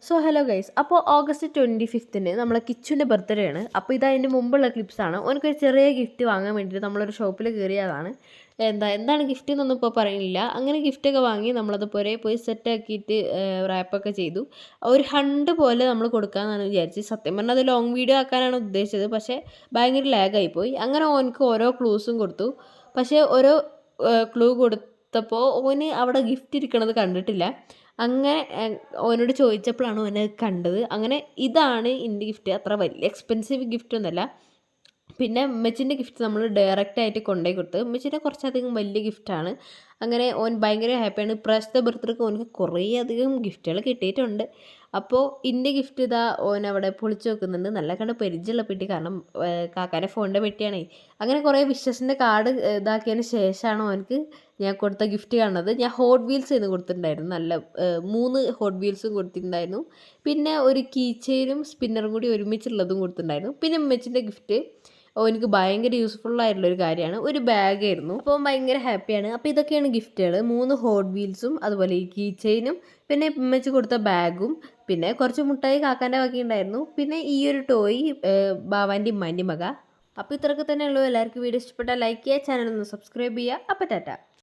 So hello guys, അപ്പോൾ August 25-ന് നമ്മളെ കിച്ചുവിൻ്റെ birthday ആണ്. അപ്പോൾ ഇത് അതിൻ്റെ മുമ്പുള്ള ക്ലിപ്സാണ്. ഓനക്കൊരു ചെറിയ ഗിഫ്റ്റ് വാങ്ങാൻ വേണ്ടിയിട്ട് നമ്മളൊരു ഷോപ്പിൽ കയറിയതാണ്. എന്താണ് ഗിഫ്റ്റ് എന്നൊന്നും ഇപ്പോൾ പറയുന്നില്ല. അങ്ങനെ ഗിഫ്റ്റൊക്കെ വാങ്ങി നമ്മളത് പോയി സെറ്റാക്കിയിട്ട് റാപ്പൊക്കെ ചെയ്തു. ഒരു ഹണ്ട് പോലെ നമ്മൾ കൊടുക്കാമെന്നാണ് വിചാരിച്ചത്. സത്യം പറഞ്ഞാൽ അത് ലോങ് വീഡിയോ ആക്കാനാണ് ഉദ്ദേശിച്ചത്, പക്ഷേ ഭയങ്കര ലാഗായിപ്പോയി. അങ്ങനെ ഓനക്ക് ഓരോ ക്ലൂസും കൊടുത്തു. പക്ഷേ ഓരോ ക്ലൂ കൊടുത്തപ്പോൾ ഓന് അവിടെ ഗിഫ്റ്റ് ഇരിക്കണത് കണ്ടിട്ടില്ല. അങ്ങനെ ഓനോട് ചോദിച്ചപ്പോഴാണ് ഓന് കണ്ടത്. അങ്ങനെ ഇതാണ് എൻ്റെ ഗിഫ്റ്റ്. അത്ര വലിയ എക്സ്പെൻസീവ് ഗിഫ്റ്റ് ഒന്നുമല്ല. പിന്നെ ഉമ്മച്ചിൻ്റെ ഗിഫ്റ്റ് നമ്മൾ ഡയറക്റ്റായിട്ട് കൊണ്ടുപോയി കൊടുത്ത്. ഉമ്മച്ചിൻ്റെ കുറച്ചധികം വലിയ ഗിഫ്റ്റാണ്. അങ്ങനെ ഓൻ ഭയങ്കര ഹാപ്പിയാണ്. ഇപ്രാവശ്യത്തെ ബർത്ത്ഡേക്ക് ഓനക്ക് കുറേ അധികം ഗിഫ്റ്റുകൾ കിട്ടിയിട്ടുണ്ട്. അപ്പോൾ എൻ്റെ ഗിഫ്റ്റ് ഇതാ ഓൻ അവിടെ പൊളിച്ച് വെക്കുന്നുണ്ട്. നല്ല കണ്ട് പരിചയമുള്ള പെട്ടി, കാരണം കാക്കാൻ്റെ ഫോണിൻ്റെ പെട്ടിയാണേ. അങ്ങനെ കുറേ വിഷസിൻ്റെ കാർഡ് ഇതാക്കിയതിന് ശേഷമാണ് ഓനക്ക് ഞാൻ കൊടുത്ത ഗിഫ്റ്റ് കാണുന്നത്. ഞാൻ ഹോട്ട് വീൽസ് എന്ന് കൊടുത്തിട്ടുണ്ടായിരുന്നു. നല്ല 3 ഹോട്ട് വീൽസും കൊടുത്തിട്ടുണ്ടായിരുന്നു. പിന്നെ ഒരു കീ ചെയിനും സ്പിന്നറും കൂടി ഒരുമിച്ചുള്ളതും കൊടുത്തിട്ടുണ്ടായിരുന്നു. പിന്നെ ഉമ്മച്ചിൻ്റെ ഗിഫ്റ്റ് എനിക്ക് ഭയങ്കര യൂസ്ഫുള്ളായിട്ടുള്ളൊരു കാര്യമാണ്. ഒരു ബാഗായിരുന്നു. അപ്പോൾ ഭയങ്കര ഹാപ്പിയാണ്. അപ്പോൾ ഇതൊക്കെയാണ് ഗിഫ്റ്റുകൾ. 3 ഹോട്ട് വീൽസും അതുപോലെ ഈ കീ ചെയിനും പിന്നെ ഉമ്മച്ചി കൊടുത്ത ബാഗും പിന്നെ കുറച്ച് മുട്ടായി കാക്കാൻ്റെ വക ഉണ്ടായിരുന്നു. പിന്നെ ഈ ഒരു ടോയ് ബാവാൻ്റെ ഉമ്മാൻ്റെ മക. അപ്പോൾ ഇത്രയൊക്കെ തന്നെ ഉള്ളൂ. എല്ലാവർക്കും വീഡിയോ ഇഷ്ടപ്പെട്ടാൽ ലൈക്ക് ചെയ്യുക, ചാനൽ ഒന്ന് സബ്സ്ക്രൈബ് ചെയ്യുക. അപ്പോൾ ടാറ്റ.